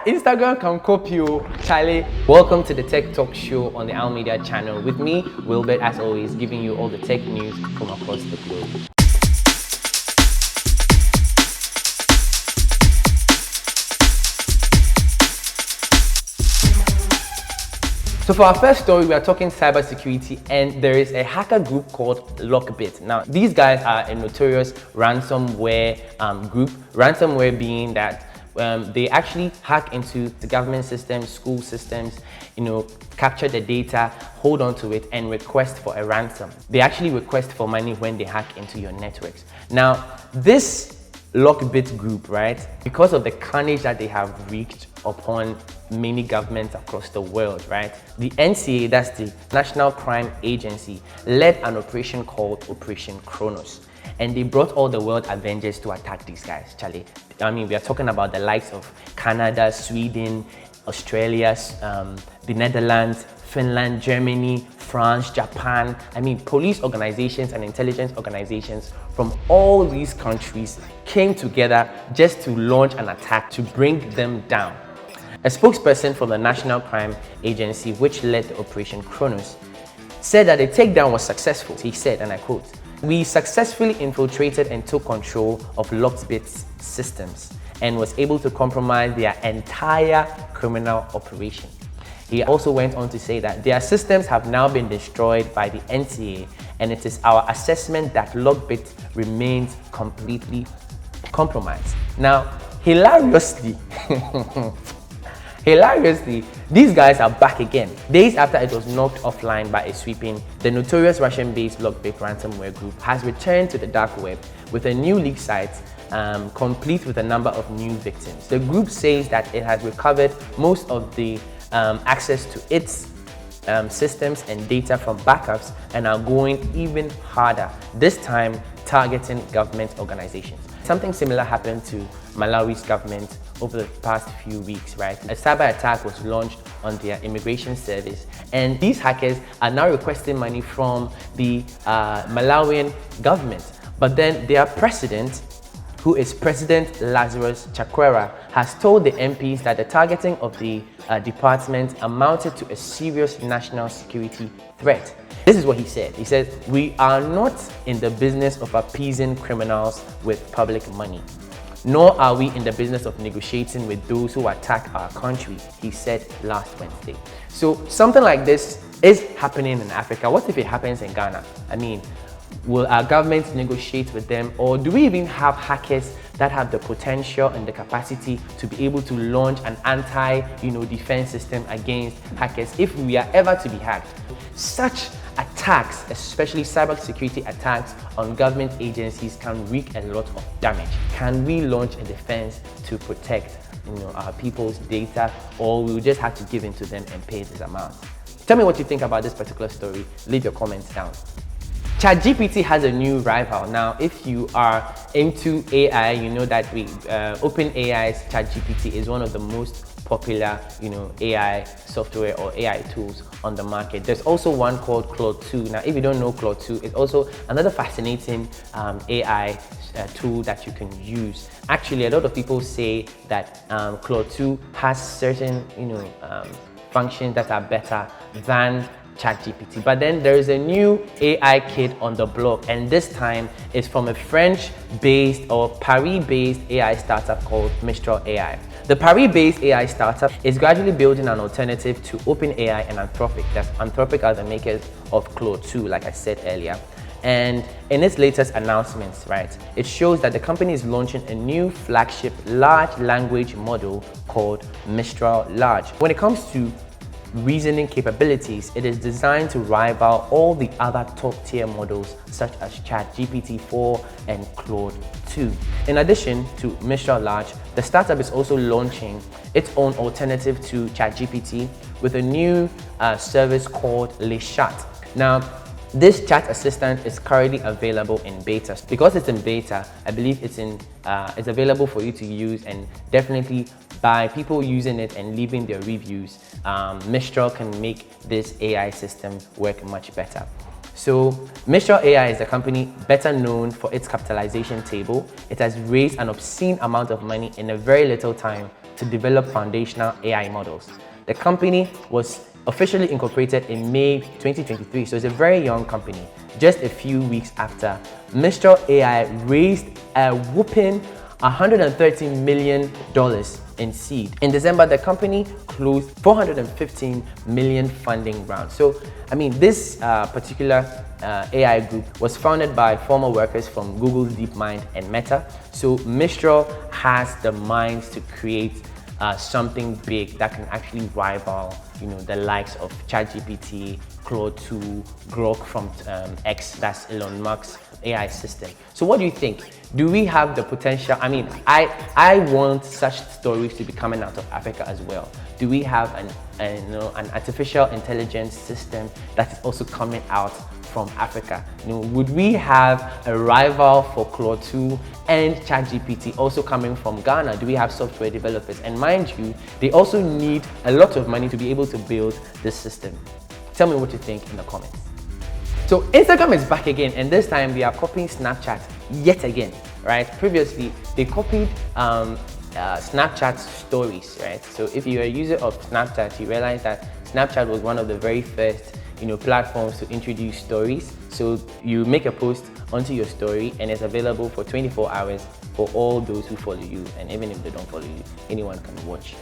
Instagram can copy you, Charlie. Welcome to the Tech Talk Show on the Al Media channel. With me, Wilbert, as always, giving you all the tech news from across the globe. So for our first story, we are talking cybersecurity, and there is a hacker group called Lockbit. Now, these guys are a notorious ransomware group. Ransomware being that they actually hack into the government systems, school systems, capture the data, hold on to it, and request for a ransom. They actually request for money when they hack into your networks. Now, this Lockbit group, right, because of the carnage that they have wreaked upon many governments across the world, right, the NCA, that's the National Crime Agency, led an operation called Operation Kronos. And they brought all the world Avengers to attack these guys, Charlie. I mean, we are talking about the likes of Canada, Sweden, Australia, the Netherlands, Finland, Germany, France, Japan. I mean, police organizations and intelligence organizations from all these countries came together just to launch an attack to bring them down. A spokesperson from the National Crime Agency, which led the Operation Kronos, said that the takedown was successful. He said, and I quote, "We successfully infiltrated and took control of Lockbit's systems and was able to compromise their entire criminal operation." He also went on to say that their systems have now been destroyed by the NCA, and it is our assessment that Lockbit remains completely compromised. Now, hilariously, these guys are back again. Days after it was knocked offline by a sweeping, the notorious Russian-based Lockbit ransomware group has returned to the dark web with a new leak site, complete with a number of new victims. The group says that it has recovered most of the access to its systems and data from backups and are going even harder, this time targeting government organizations. Something similar happened to Malawi's government over the past few weeks, right? A cyber attack was launched on their immigration service, and these hackers are now requesting money from the Malawian government. But then their president, who is President Lazarus Chakwera, has told the MPs that the targeting of the department amounted to a serious national security threat. This is what he said. He said, "We are not in the business of appeasing criminals with public money, nor are we in the business of negotiating with those who attack our country," he said last Wednesday. So something like this is happening in Africa. What if it happens in Ghana? I mean, will our government negotiate with them, or do we even have hackers that have the potential and the capacity to be able to launch an anti-defense system against hackers if we are ever to be hacked? Such attacks, especially cybersecurity attacks on government agencies, can wreak a lot of damage. Can we launch a defense to protect our people's data, or we will just have to give in to them and pay this amount? Tell me what you think about this particular story. Leave your comments down. ChatGPT has a new rival. Now, if you are into AI, you know that OpenAI's ChatGPT is one of the most popular, AI software or AI tools on the market. There's also one called Claude 2. Now, if you don't know Claude 2, it's also another fascinating AI tool that you can use. Actually, a lot of people say that Claude 2 has certain, functions that are better than ChatGPT. But then there is a new AI kit on the block, and this time it's from a French-based or Paris-based AI startup called Mistral AI. The Paris-based AI startup is gradually building an alternative to OpenAI and Anthropic. Anthropic are the makers of Claude 2, like I said earlier. And in its latest announcements, right, it shows that the company is launching a new flagship large language model called Mistral Large. When it comes to reasoning capabilities, it is designed to rival all the other top-tier models such as ChatGPT 4 and Claude 2. In addition to Mistral Large, the startup is also launching its own alternative to ChatGPT with a new service called Le Chat. Now, this chat assistant is currently available in beta. Because it's in beta, I believe it's available for you to use, and definitely by people using it and leaving their reviews, Mistral can make this AI system work much better. So Mistral AI is a company better known for its capitalization table. It has raised an obscene amount of money in a very little time to develop foundational AI models. The company was officially incorporated in May 2023, so it's a very young company. Just a few weeks after Mistral AI raised a whopping $130 million in seed. In December, the company closed $415 million funding round. So, I mean, this particular AI group was founded by former workers from Google's DeepMind and Meta. So Mistral has the minds to create something big that can actually rival, the likes of ChatGPT, Claude 2, Grok from X, that's Elon Musk's AI system. So what do you think? Do we have the potential? I mean, I want such stories to be coming out of Africa as well. Do we have an artificial intelligence system that is also coming out from Africa? Would we have a rival for Claude 2 and ChatGPT also coming from Ghana? Do we have software developers? And mind you, they also need a lot of money to be able to build this system. Tell me what you think in the comments. So Instagram is back again, and this time they are copying Snapchat yet again, right? Previously, they copied Snapchat stories, right? So if you're a user of Snapchat, you realize that Snapchat was one of the very first platforms to introduce stories. So you make a post onto your story and it's available for 24 hours for all those who follow you, and even if they don't follow you, anyone can watch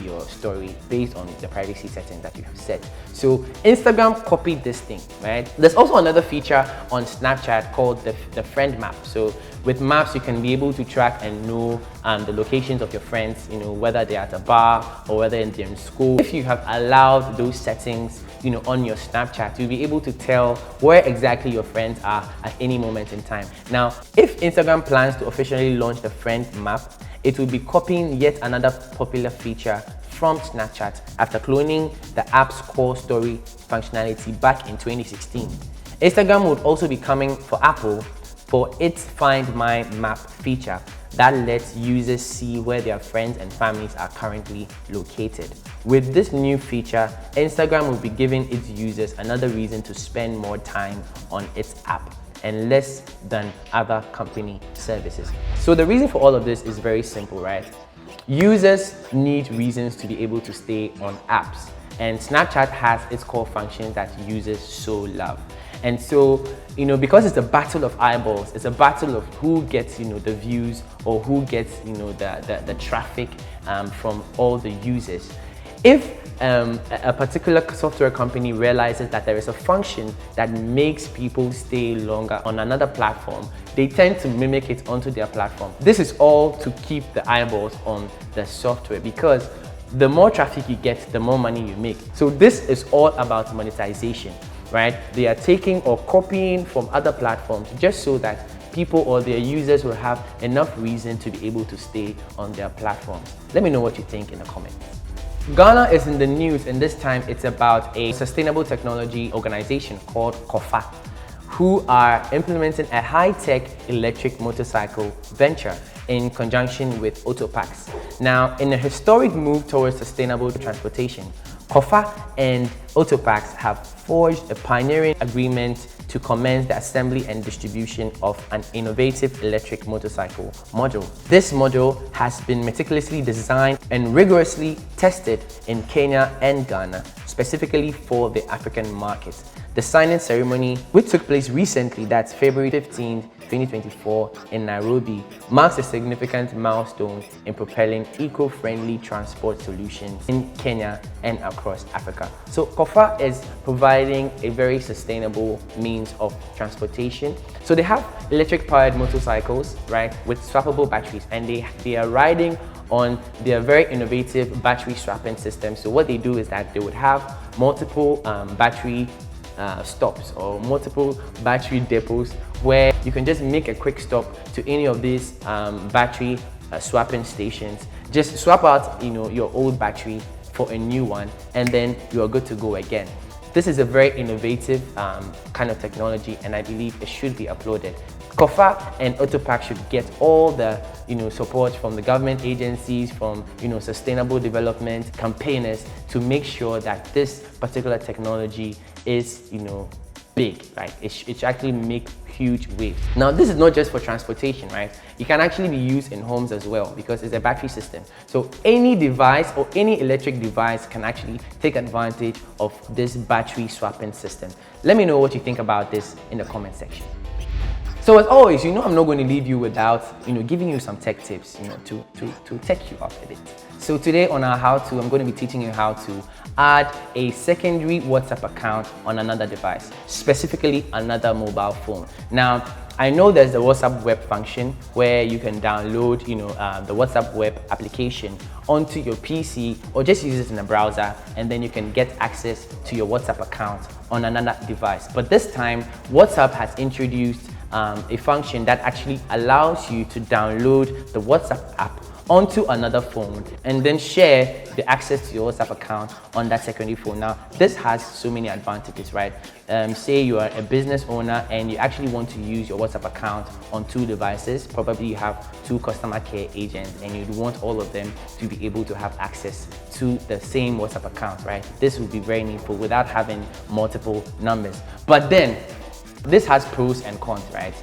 your story based on the privacy settings that you have set. So Instagram copied this thing, right? There's also another feature on Snapchat called the friend map. So with maps, you can be able to track and know the locations of your friends, whether they're at a bar or whether they're in school. If you have allowed those settings on your Snapchat, you'll be able to tell where exactly your friends are at any moment in time. Now, if Instagram plans to officially launch the friend map, it will be copying yet another popular feature from Snapchat after cloning the app's core story functionality back in 2016. Instagram would also be coming for Apple for its Find My Map feature that lets users see where their friends and families are currently located. With this new feature, Instagram will be giving its users another reason to spend more time on its app and less than other company services. So the reason for all of this is very simple, right? Users need reasons to be able to stay on apps, and Snapchat has its core functions that users so love. And so, because it's a battle of eyeballs, it's a battle of who gets, the views or who gets, the traffic from all the users. If a particular software company realizes that there is a function that makes people stay longer on another platform, they tend to mimic it onto their platform. This is all to keep the eyeballs on the software, because the more traffic you get, the more money you make. So this is all about monetization, right? They are taking or copying from other platforms just so that people or their users will have enough reason to be able to stay on their platforms. Let me know what you think in the comments. Ghana is in the news, and this time it's about a sustainable technology organization called COFA, who are implementing a high-tech electric motorcycle venture in conjunction with Autoparks. Now, in a historic move towards sustainable transportation, COFA and Autoparks have forged a pioneering agreement to commence the assembly and distribution of an innovative electric motorcycle module. This module has been meticulously designed and rigorously tested in Kenya and Ghana, specifically for the African market. The signing ceremony, which took place recently, that's February 15, 2024 in Nairobi, marks a significant milestone in propelling eco-friendly transport solutions in Kenya and across Africa. So COFA is providing a very sustainable means of transportation. So they have electric-powered motorcycles, right, with swappable batteries, and they are riding on their very innovative battery swapping system. So what they do is that they would have multiple battery stops or multiple battery depots where you can just make a quick stop to any of these battery swapping stations. Just swap out your old battery for a new one, and then you are good to go again. This is a very innovative kind of technology, and I believe it should be applauded. COFA and Autopark should get all the support from the government agencies, from sustainable development campaigners, to make sure that this particular technology is big, right? It should actually make huge waves. Now, this is not just for transportation, right? It can actually be used in homes as well because it's a battery system. So any device or any electric device can actually take advantage of this battery swapping system. Let me know what you think about this in the comment section. So as always, I'm not going to leave you without, giving you some tech tips, to tech you up a bit. So today on our how-to, I'm going to be teaching you how to add a secondary WhatsApp account on another device, specifically another mobile phone. Now, I know there's the WhatsApp web function where you can download, the WhatsApp web application onto your PC or just use it in a browser, and then you can get access to your WhatsApp account on another device. But this time, WhatsApp has introduced a function that actually allows you to download the WhatsApp app onto another phone and then share the access to your WhatsApp account on that secondary phone. Now, this has so many advantages, right? Say you are a business owner and you actually want to use your WhatsApp account on 2 devices. Probably you have 2 customer care agents and you'd want all of them to be able to have access to the same WhatsApp account, right? This would be very needful without having multiple numbers. But then, this has pros and cons, right?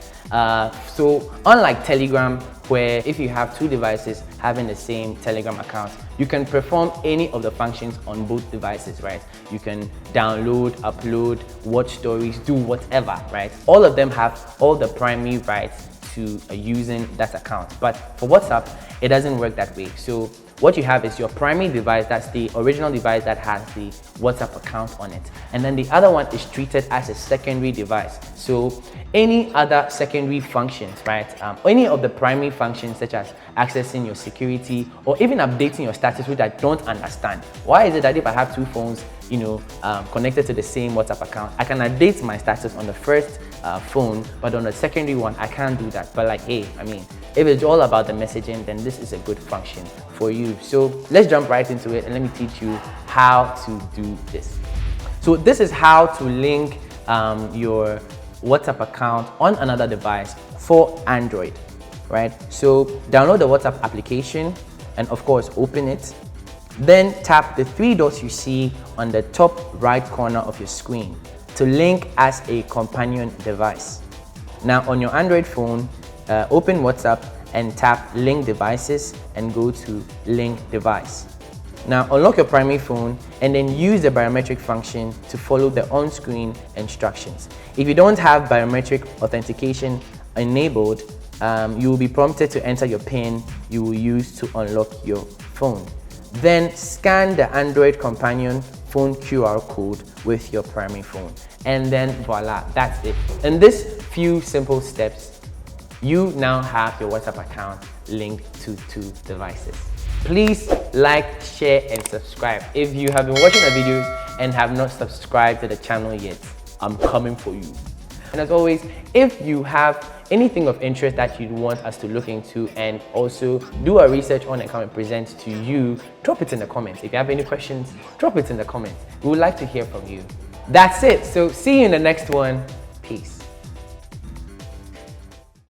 So unlike Telegram, where if you have 2 devices having the same Telegram account, you can perform any of the functions on both devices, right? You can download, upload, watch stories, do whatever, right? All of them have all the primary rights to using that account. But for WhatsApp, it doesn't work that way. So what you have is your primary device, that's the original device that has the WhatsApp account on it. And then the other one is treated as a secondary device. So any other secondary functions, right? Any of the primary functions such as accessing your security or even updating your status, which I don't understand. Why is it that if I have 2 phones, connected to the same WhatsApp account, I can update my status on the first phone, but on the secondary one, I can't do that. But hey, if it's all about the messaging, then this is a good function for you. So let's jump right into it and let me teach you how to do this. So this is how to link your WhatsApp account on another device for Android, right? So download the WhatsApp application and of course open it. Then tap the 3 dots you see on the top right corner of your screen to link as a companion device. Now on your Android phone, open WhatsApp and tap link devices and go to link device. Now unlock your primary phone and then use the biometric function to follow the on-screen instructions. If you don't have biometric authentication enabled, you will be prompted to enter your PIN you will use to unlock your phone. Then scan the Android companion phone QR code with your primary phone. And then voila, that's it. In these few simple steps, you now have your WhatsApp account linked to 2 devices. Please like, share, and subscribe. If you have been watching the videos and have not subscribed to the channel yet, I'm coming for you. And as always, if you have anything of interest that you'd want us to look into and also do our research on and come and present to you, drop it in the comments. If you have any questions, drop it in the comments. We would like to hear from you. That's it. So see you in the next one. Peace.